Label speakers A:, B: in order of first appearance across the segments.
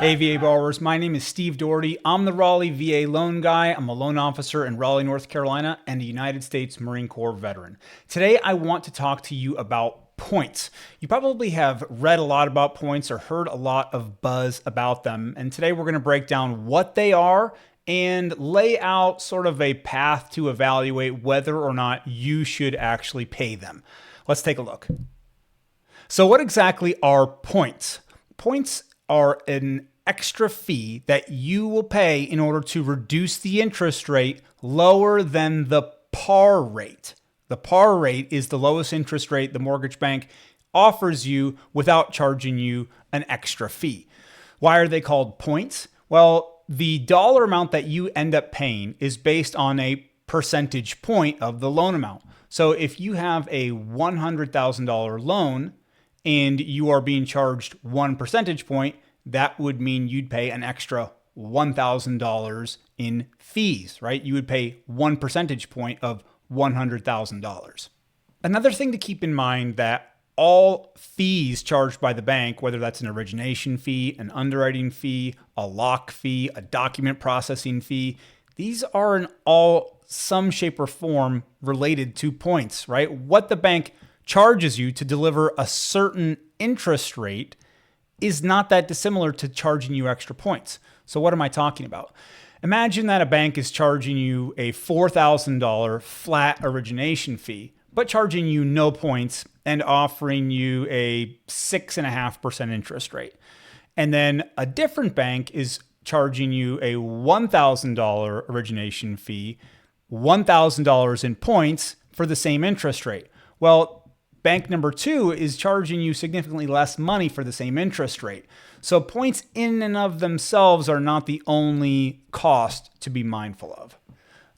A: Hey, VA borrowers. My name is Steve Doherty. I'm the Raleigh VA loan guy. I'm a loan officer in Raleigh, North Carolina, and a United States Marine Corps veteran. Today, I want to talk to you about points. You probably have read a lot about points or heard a lot of buzz about them. And today, we're going to break down what they are and lay out sort of a path to evaluate whether or not you should actually pay them. Let's take a look. So, what exactly are points? Points are an extra fee that you will pay in order to reduce the interest rate lower than the par rate. The par rate is the lowest interest rate the mortgage bank offers you without charging you an extra fee. Why are they called points? Well, the dollar amount that you end up paying is based on a percentage point of the loan amount. So if you have a $100,000 loan and you are being charged 1 percentage point, that would mean you'd pay an extra $1,000 in fees, right? You would pay 1 percentage point of $100,000. Another thing to keep in mind that all fees charged by the bank, whether that's an origination fee, an underwriting fee, a lock fee, a document processing fee, these are in all some shape or form related to points, right? What the bank charges you to deliver a certain interest rate is not that dissimilar to charging you extra points. So what am I talking about? Imagine that a bank is charging you a $4,000 flat origination fee, but charging you no points and offering you a 6.5% interest rate. And then a different bank is charging you a $1,000 origination fee, $1,000 in points for the same interest rate. Well, bank number 2 is charging you significantly less money for the same interest rate. So points in and of themselves are not the only cost to be mindful of.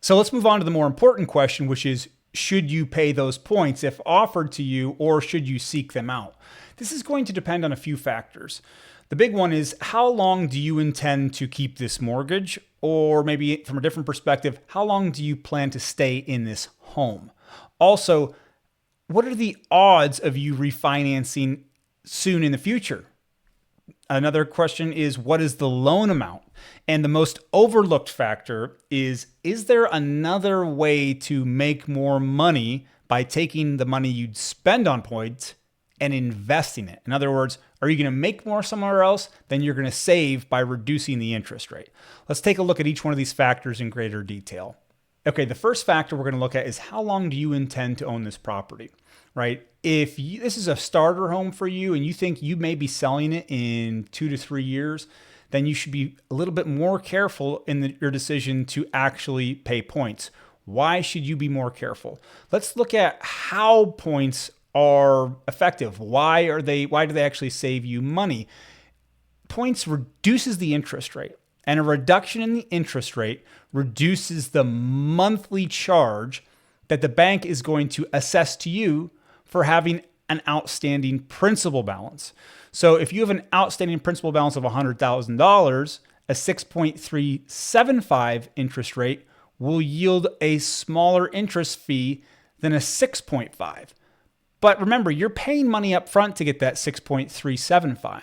A: So let's move on to the more important question, which is, should you pay those points if offered to you, or should you seek them out? This is going to depend on a few factors. The big one is, how long do you intend to keep this mortgage? Or maybe from a different perspective, how long do you plan to stay in this home? Also, what are the odds of you refinancing soon in the future? Another question is, what is the loan amount? And the most overlooked factor is there another way to make more money by taking the money you'd spend on points and investing it? In other words, are you going to make more somewhere else than you're going to save by reducing the interest rate? Let's take a look at each one of these factors in greater detail. Okay, the first factor we're going to look at is, how long do you intend to own this property, right? If this is a starter home for you and you think you may be selling it in 2 to 3 years, then you should be a little bit more careful in your decision to actually pay points. Why should you be more careful? Let's look at how points are effective. Why do they actually save you money? Points reduces the interest rate. And a reduction in the interest rate reduces the monthly charge that the bank is going to assess to you for having an outstanding principal balance. So if you have an outstanding principal balance of $100,000, a 6.375 interest rate will yield a smaller interest fee than a 6.5. But remember, you're paying money up front to get that 6.375.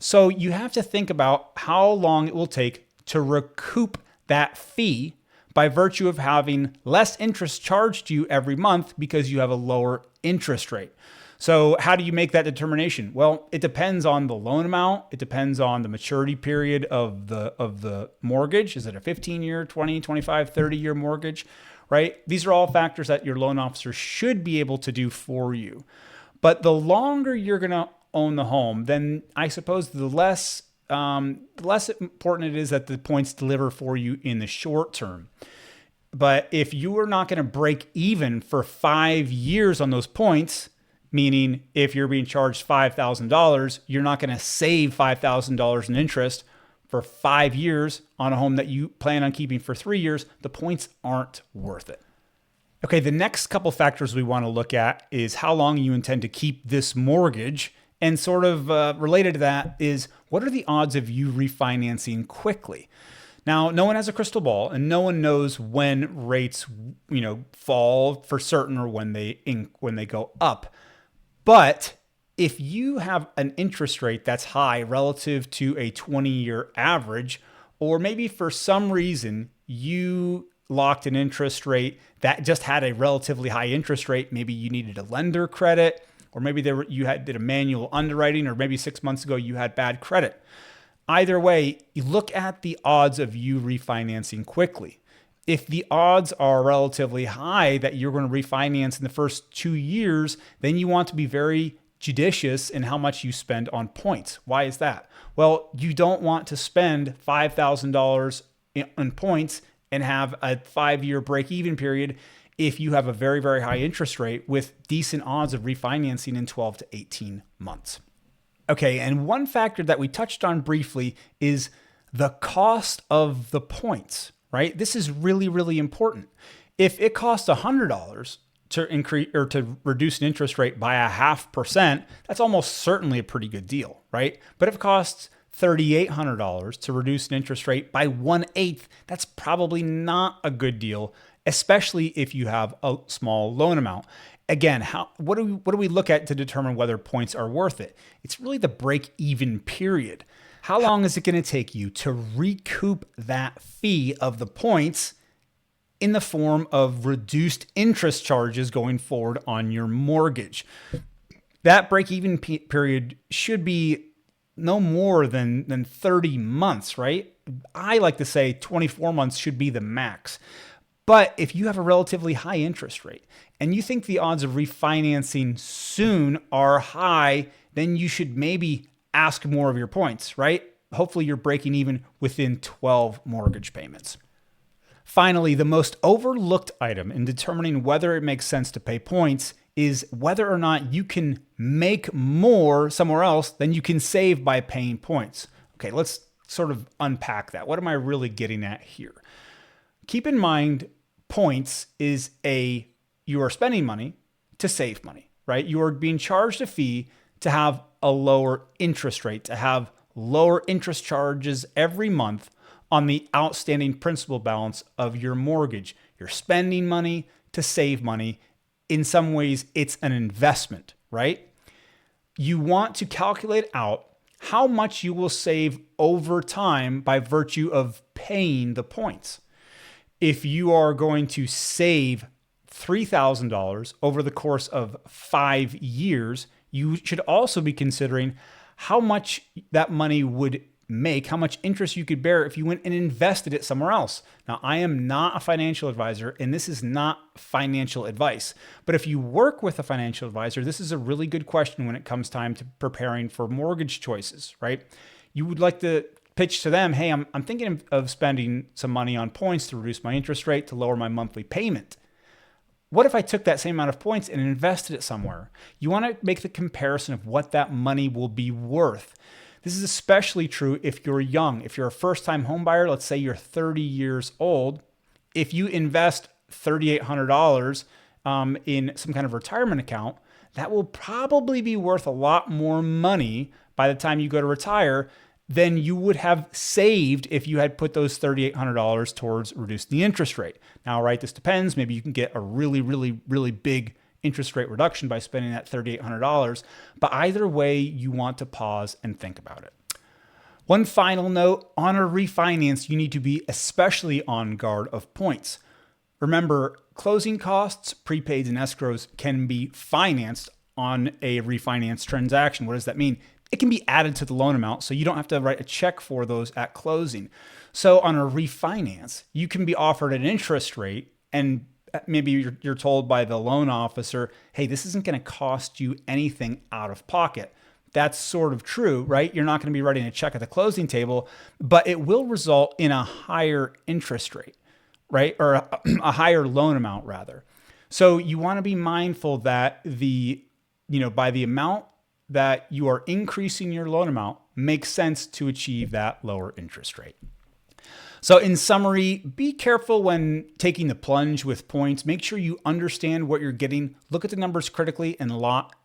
A: So you have to think about how long it will take to recoup that fee by virtue of having less interest charged to you every month because you have a lower interest rate. So how do you make that determination? Well, it depends on the loan amount. It depends on the maturity period of the mortgage. Is it a 15-year, 20, 25, 30-year mortgage, right? These are all factors that your loan officer should be able to do for you. But the longer you're going to own the home, then I suppose the less important it is that the points deliver for you in the short term. But if you are not going to break even for 5 years on those points, meaning if you're being charged $5,000, you're not going to save $5,000 in interest for 5 years on a home that you plan on keeping for 3 years, the points aren't worth it. Okay, the next couple factors we want to look at is how long you intend to keep this mortgage. And sort of related to that is, what are the odds of you refinancing quickly? Now, no one has a crystal ball, and no one knows when rates, fall for certain or when they go up. But if you have an interest rate that's high relative to a 20-year average, or maybe for some reason you locked an interest rate that just had a relatively high interest rate, maybe you needed a lender credit, or maybe did a manual underwriting, or maybe 6 months ago you had bad credit. Either way, you look at the odds of you refinancing quickly. If the odds are relatively high that you're going to refinance in the first 2 years, then you want to be very judicious in how much you spend on points. Why is that? Well, you don't want to spend $5,000 in points and have a 5-year break-even period if you have a very, very high interest rate with decent odds of refinancing in 12 to 18 months. Okay, and one factor that we touched on briefly is the cost of the points, right? This is really, really important. If it costs $100 to increase or to reduce an interest rate by 0.5%, that's almost certainly a pretty good deal, right? But if it costs $3,800 to reduce an interest rate by 1/8, that's probably not a good deal, especially if you have a small loan amount. Again, what do we look at to determine whether points are worth it? It's really the break-even period. How long is it going to take you to recoup that fee of the points in the form of reduced interest charges going forward on your mortgage? That break-even period should be no more than 30 months, right? I like to say 24 months should be the max. But if you have a relatively high interest rate and you think the odds of refinancing soon are high, then you should maybe ask more of your points, right? Hopefully you're breaking even within 12 mortgage payments. Finally, the most overlooked item in determining whether it makes sense to pay points is whether or not you can make more somewhere else than you can save by paying points. Okay, let's sort of unpack that. What am I really getting at here? Keep in mind, points is you are spending money to save money, right? You are being charged a fee to have a lower interest rate, to have lower interest charges every month on the outstanding principal balance of your mortgage. You're spending money to save money. In some ways, it's an investment, right? You want to calculate out how much you will save over time by virtue of paying the points. If you are going to save $3,000 over the course of 5 years, you should also be considering how much that money would make, how much interest you could bear if you went and invested it somewhere else. Now, I am not a financial advisor, and this is not financial advice. But if you work with a financial advisor, this is a really good question when it comes time to preparing for mortgage choices, right? You would like to pitch to them, hey, I'm thinking of spending some money on points to reduce my interest rate, to lower my monthly payment. What if I took that same amount of points and invested it somewhere? You want to make the comparison of what that money will be worth. This is especially true if you're young. If you're a first-time home buyer, let's say you're 30 years old, if you invest $3,800 in some kind of retirement account, that will probably be worth a lot more money by the time you go to retire than you would have saved if you had put those $3,800 towards reducing the interest rate. Now, right, this depends. Maybe you can get a really, really, really big interest rate reduction by spending that $3,800. But either way, you want to pause and think about it. One final note, on a refinance, you need to be especially on guard of points. Remember, closing costs, prepaids, and escrows can be financed on a refinance transaction. What does that mean? It can be added to the loan amount, so you don't have to write a check for those at closing. So on a refinance, you can be offered an interest rate, and maybe you're told by the loan officer, hey, this isn't going to cost you anything out of pocket. That's sort of true, right? You're not going to be writing a check at the closing table, but it will result in a higher interest rate, right? Or a higher loan amount, rather. So you want to be mindful that by the amount that you are increasing your loan amount makes sense to achieve that lower interest rate. So in summary, be careful when taking the plunge with points. Make sure you understand what you're getting. Look at the numbers critically and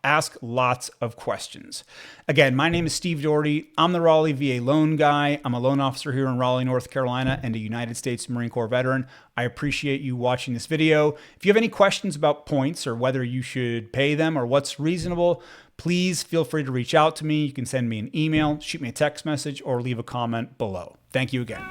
A: ask lots of questions. Again, my name is Steve Doherty. I'm the Raleigh VA loan guy. I'm a loan officer here in Raleigh, North Carolina, and a United States Marine Corps veteran. I appreciate you watching this video. If you have any questions about points or whether you should pay them or what's reasonable, please feel free to reach out to me. You can send me an email, shoot me a text message, or leave a comment below. Thank you again.